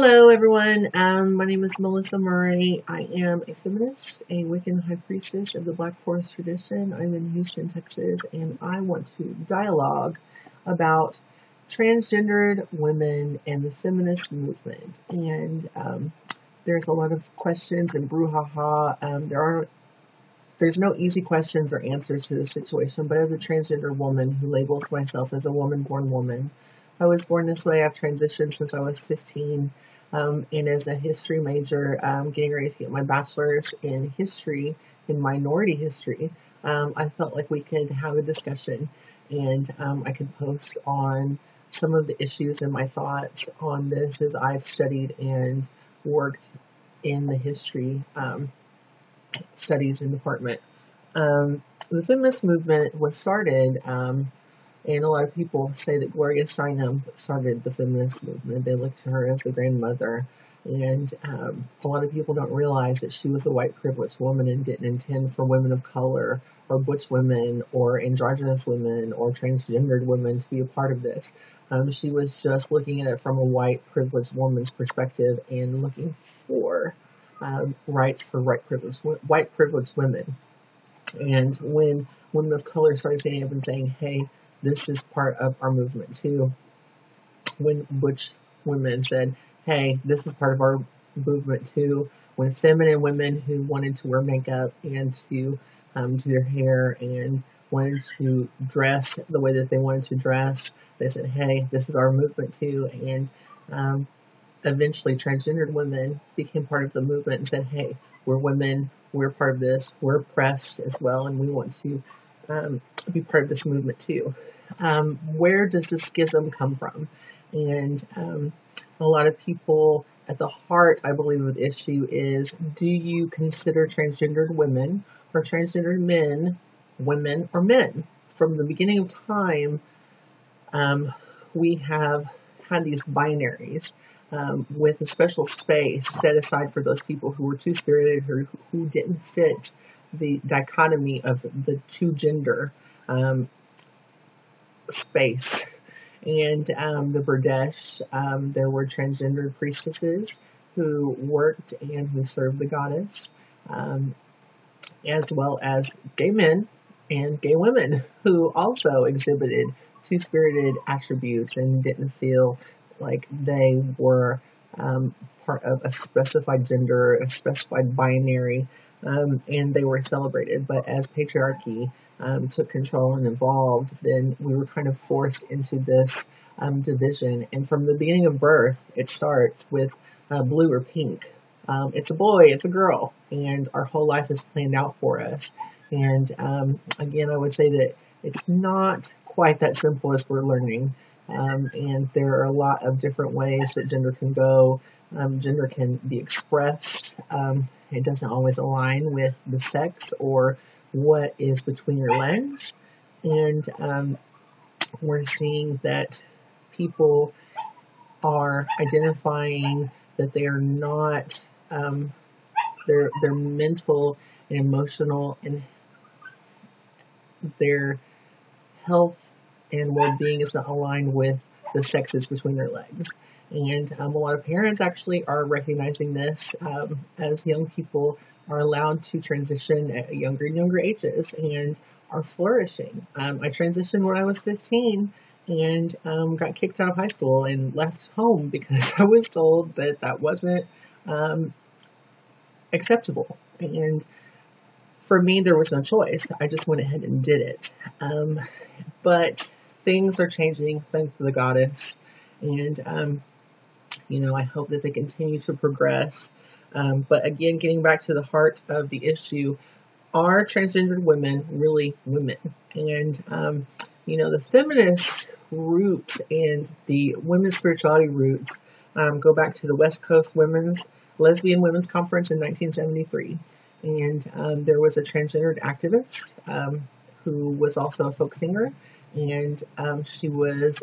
Hello, everyone. My name is Melissa Murray. I am a feminist, a Wiccan high priestess of the Black Forest tradition. I'm in Houston, Texas, and I want to dialogue about transgendered women and the feminist movement. And there's a lot of questions and brouhaha. There's no easy questions or answers to this situation, but as a transgender woman who labels myself as a woman-born woman, I was born this way. I've transitioned since I was 15, and as a history major, getting ready to get my bachelor's in history, in minority history, I felt like we could have a discussion, and I could post on some of the issues and my thoughts on this as I've studied and worked in the history studies and department. The feminist movement was started, and a lot of people say that Gloria Steinem started the feminist movement. They look to her as the grandmother, and a lot of people don't realize that she was a white privileged woman and didn't intend for women of color or butch women or androgynous women or transgendered women to be a part of this. She was just looking at it from a white privileged woman's perspective and looking for rights for white privileged women. And when women of color started standing up and saying, hey, this is part of our movement too, when butch women said, hey, this is part of our movement too, when feminine women who wanted to wear makeup and to do their hair and wanted to dress the way that they wanted to dress, they said, hey, this is our movement too. And eventually transgendered women became part of the movement and said, hey, we're women, we're part of this, we're oppressed as well, and we want to be part of this movement too. Where does the schism come from? And a lot of people, at the heart, I believe, of the issue is, do you consider transgendered women or transgendered men women or men? From the beginning of time, we have had these binaries with a special space set aside for those people who were two-spirited or who didn't fit the dichotomy of the two-gender space. And the Burdesh, there were transgender priestesses who worked and who served the goddess, as well as gay men and gay women who also exhibited two-spirited attributes and didn't feel like they were part of a specified gender, a specified binary, and they were celebrated. But as patriarchy took control and evolved, then we were kind of forced into this division. And from the beginning of birth, it starts with blue or pink. It's a boy, it's a girl, and our whole life is planned out for us. And again, I would say that it's not quite that simple as we're learning. And there are a lot of different ways that gender can go. Gender can be expressed. It doesn't always align with the sex or what is between your legs. And we're seeing that people are identifying that they are not, their mental and emotional and their health and well-being is not aligned with the sexes between their legs. And a lot of parents actually are recognizing this as young people are allowed to transition at younger and younger ages and are flourishing. I transitioned when I was 15 and got kicked out of high school and left home because I was told that that wasn't acceptable. And for me, there was no choice. I just went ahead and did it. But things are changing, thanks to the goddess. And, I hope that they continue to progress. But again, getting back to the heart of the issue, are transgendered women really women? And, the feminist roots and the women's spirituality roots go back to the West Coast Lesbian Women's Conference in 1973. And there was a transgendered activist who was also a folk singer. And she was,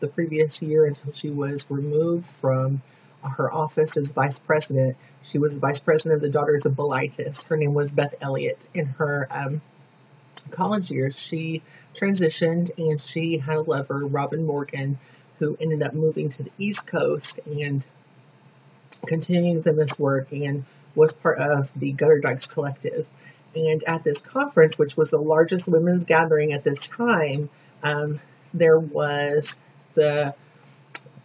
the previous year until she was removed from her office as vice president, she was vice president of the Daughters of Bilitis. Her name was Beth Elliott. In her college years, she transitioned and she had a lover, Robin Morgan, who ended up moving to the East Coast and continuing feminist work and was part of the Gutter Dykes Collective. And at this conference, which was the largest women's gathering at this time, there was the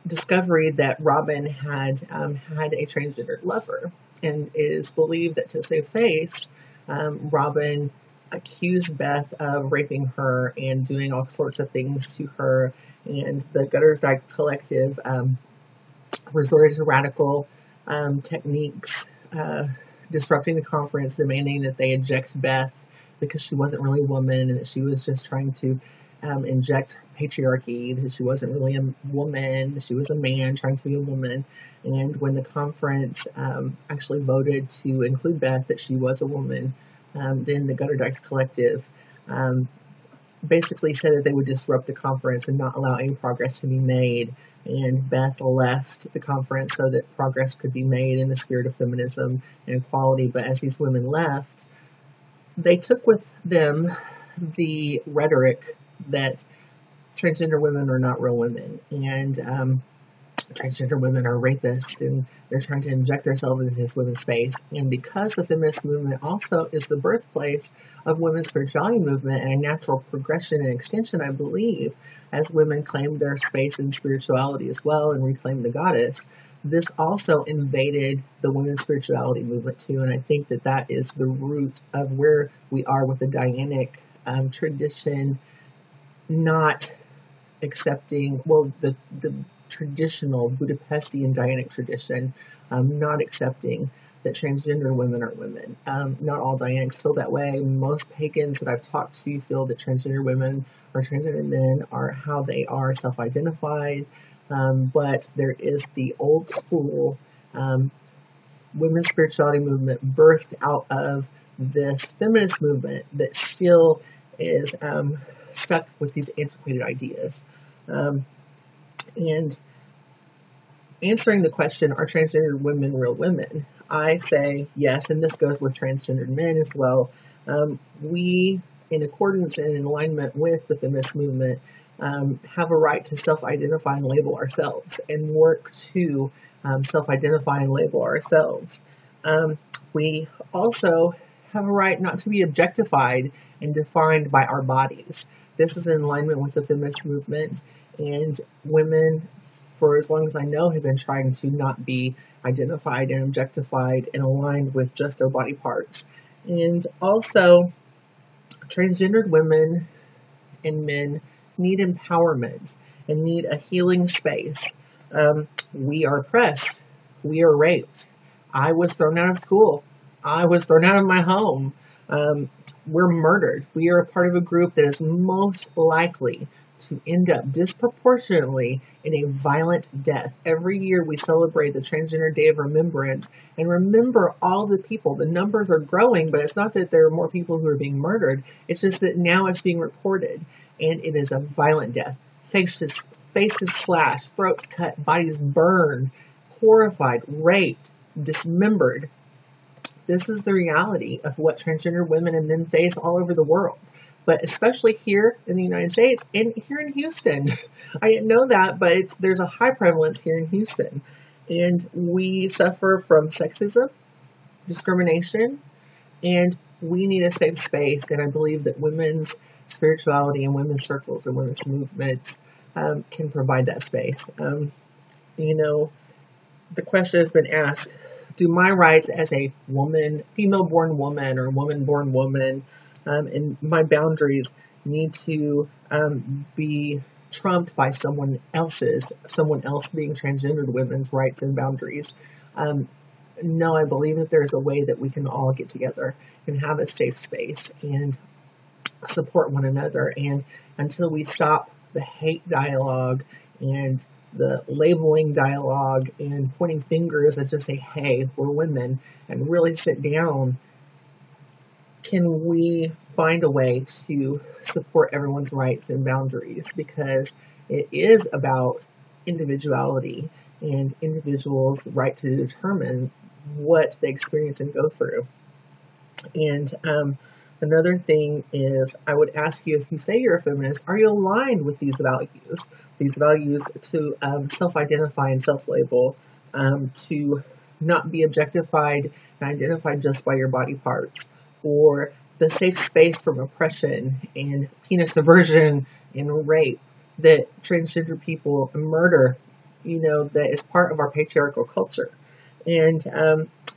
discovery that Robin had a transgendered lover, and it is believed that to save face, Robin accused Beth of raping her and doing all sorts of things to her. And the Gutter Dykes Collective resorted to radical techniques, disrupting the conference, demanding that they eject Beth because she wasn't really a woman and that she was just trying to inject patriarchy, that she wasn't really a woman, she was a man trying to be a woman. And when the conference actually voted to include Beth, that she was a woman, then the Gutter Dykes Collective basically said that they would disrupt the conference and not allow any progress to be made. And Beth left the conference so that progress could be made in the spirit of feminism and equality. But as these women left, they took with them the rhetoric that transgender women are not real women, and transgender women are rapists, and they're trying to inject themselves into this women's space. And because the feminist movement also is the birthplace of women's spirituality movement and a natural progression and extension, I believe, as women claim their space in spirituality as well and reclaim the goddess, this also invaded the women's spirituality movement too. And I think that that is the root of where we are with the Dianic tradition, not accepting, well, the traditional Budapestian Dianic tradition, not accepting that transgender women are women. Not all Dianics feel that way. Most pagans that I've talked to feel that transgender women or transgender men are how they are self-identified. But there is the old school women's spirituality movement birthed out of this feminist movement that still is stuck with these antiquated ideas. And answering the question, are transgender women real women? I say yes, and this goes with transgendered men as well. We, in accordance and in alignment with the feminist movement, have a right to self-identify and label ourselves and work to self-identify and label ourselves. We also have a right not to be objectified and defined by our bodies. This is in alignment with the feminist movement, and women, for as long as I know, have been trying to not be identified and objectified and aligned with just their body parts. And also, transgendered women and men need empowerment and need a healing space. We are oppressed. We are raped. I was thrown out of school. I was thrown out of my home. We're murdered. We are a part of a group that is most likely to end up disproportionately in a violent death. Every year we celebrate the Transgender Day of Remembrance and remember all the people. The numbers are growing, but it's not that there are more people who are being murdered. It's just that now it's being reported, and it is a violent death. Faces slashed, throats cut, bodies burned, horrified, raped, dismembered. This is the reality of what transgender women and men face all over the world, but especially here in the United States and here in Houston. I didn't know that, but there's a high prevalence here in Houston. And we suffer from sexism, discrimination, and we need a safe space. And I believe that women's spirituality and women's circles and women's movements can provide that space. The question has been asked, do my rights as a woman, female-born woman or woman-born woman, and my boundaries need to be trumped by someone else being transgendered women's rights and boundaries? No, I believe that there's a way that we can all get together and have a safe space and support one another. And until we stop the hate dialogue and the labeling dialogue and pointing fingers and just say, hey, we're women, and really sit down, can we find a way to support everyone's rights and boundaries? Because it is about individuality and individuals' right to determine what they experience and go through. And another thing is, I would ask you, if you say you're a feminist, are you aligned with these values to self-identify and self-label, to not be objectified and identified just by your body parts, or the safe space from oppression and penis aversion and rape that transgender people and murder, that is part of our patriarchal culture. And,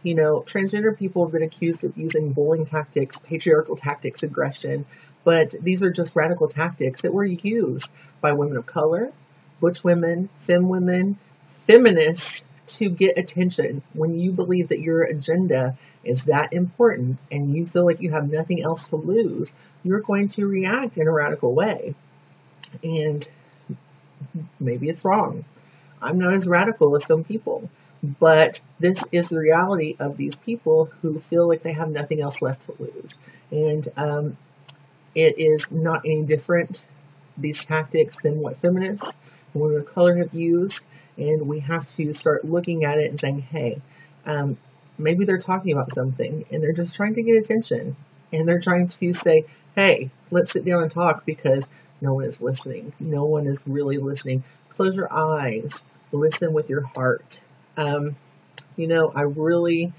transgender people have been accused of using bullying tactics, patriarchal tactics, aggression, but these are just radical tactics that were used by women of color, butch women, femme women, feminists to get attention. When you believe that your agenda is that important and you feel like you have nothing else to lose, you're going to react in a radical way. And maybe it's wrong. I'm not as radical as some people, but this is the reality of these people who feel like they have nothing else left to lose. And it is not any different, these tactics, than what feminists and women of color have used. And we have to start looking at it and saying, hey, maybe they're talking about something and they're just trying to get attention. And they're trying to say, hey, let's sit down and talk, because no one is listening. No one is really listening. Close your eyes. Listen with your heart. I really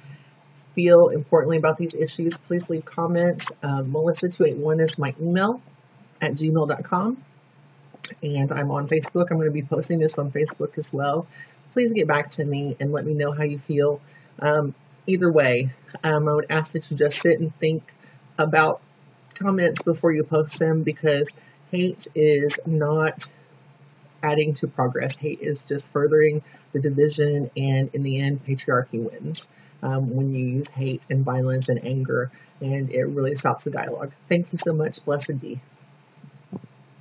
feel importantly about these issues. Please leave comments. Melissa281 is my email at gmail.com. And I'm on Facebook. I'm going to be posting this on Facebook as well. Please get back to me and let me know how you feel. Either way, I would ask that you just sit and think about comments before you post them, because hate is not adding to progress. Hate is just furthering the division, and in the end, patriarchy wins when you use hate and violence and anger, and it really stops the dialogue. Thank you so much. Blessed be.